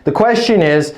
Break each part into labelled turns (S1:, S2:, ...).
S1: The question is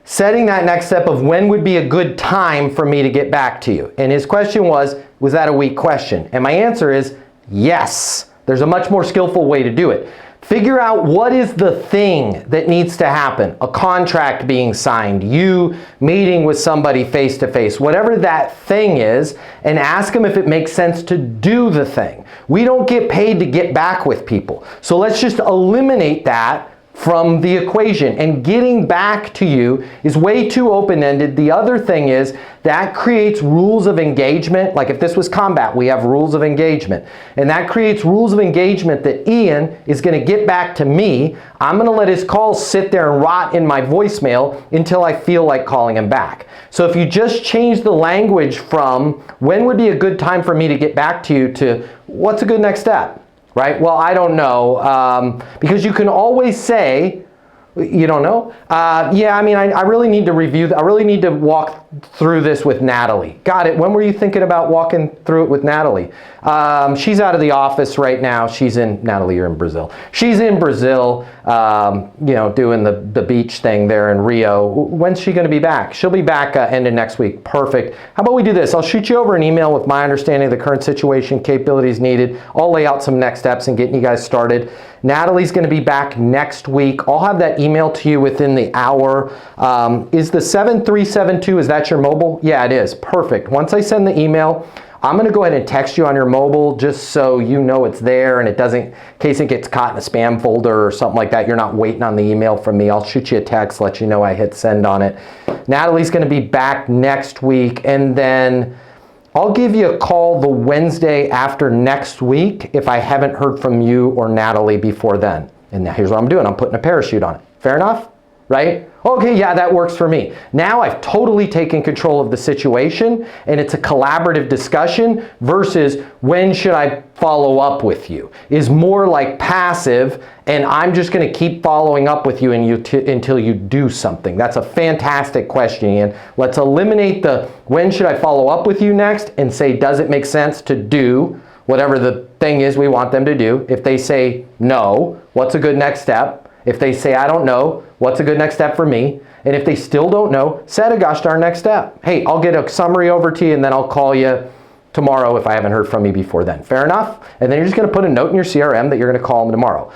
S1: setting that next step of when would be a good time for me to get back to you. And his question was that a weak question? And my answer is yes. There's a much more skillful way to do it. Figure out what is the thing that needs to happen. A contract being signed, you meeting with somebody face to face, whatever that thing is, and ask them if it makes sense to do the thing. We don't get paid to get back with people. So let's just eliminate that from the equation, and getting back to you is way too open-ended. The other thing is that creates rules of engagement. Like if this was combat, we have rules of engagement, and that creates rules of engagement that Ian is going to get back to me. I'm going to let his calls sit there and rot in my voicemail until I feel like calling him back. So if you just change the language from when would be a good time for me to get back to you to what's a good next step? Right? Well, I don't know, because you can always say, you don't know? Yeah, I mean, I really need to review, I really need to walk through this with Natalie. Got it. When were you thinking about walking through it with Natalie? She's out of the office right now. She's in, Natalie, you're in Brazil. She's in Brazil, you know, doing the beach thing there in Rio. When's she going to be back? She'll be back end of next week. Perfect. How about we do this? I'll shoot you over an email with my understanding of the current situation, capabilities needed. I'll lay out some next steps and getting you guys started. Natalie's going to be back next week. I'll have that email to you within the hour. Is the 7372, is that your mobile? Yeah, it is. Perfect. Once I send the email, I'm going to go ahead and text you on your mobile just so you know it's there and it doesn't, in case it gets caught in a spam folder or something like that, you're not waiting on the email from me. I'll shoot you a text, let you know I hit send on it. Natalie's going to be back next week, and then I'll give you a call the Wednesday after next week if I haven't heard from you or Natalie before then. And now here's what I'm doing. I'm putting a parachute on it. Fair enough? Right? Okay, yeah, that works for me. Now I've totally taken control of the situation, and it's a collaborative discussion versus when should I follow up with you is more like passive, and I'm just going to keep following up with you until you do something. That's a fantastic question, Ian. Let's eliminate the when should I follow up with you next and say, does it make sense to do whatever the thing is we want them to do? If they say no, what's a good next step? If they say, I don't know, what's a good next step for me? And if they still don't know, set a gosh darn next step. Hey, I'll get a summary over to you and then I'll call you tomorrow if I haven't heard from you before then. Fair enough? And then you're just going to put a note in your CRM that you're going to call them tomorrow.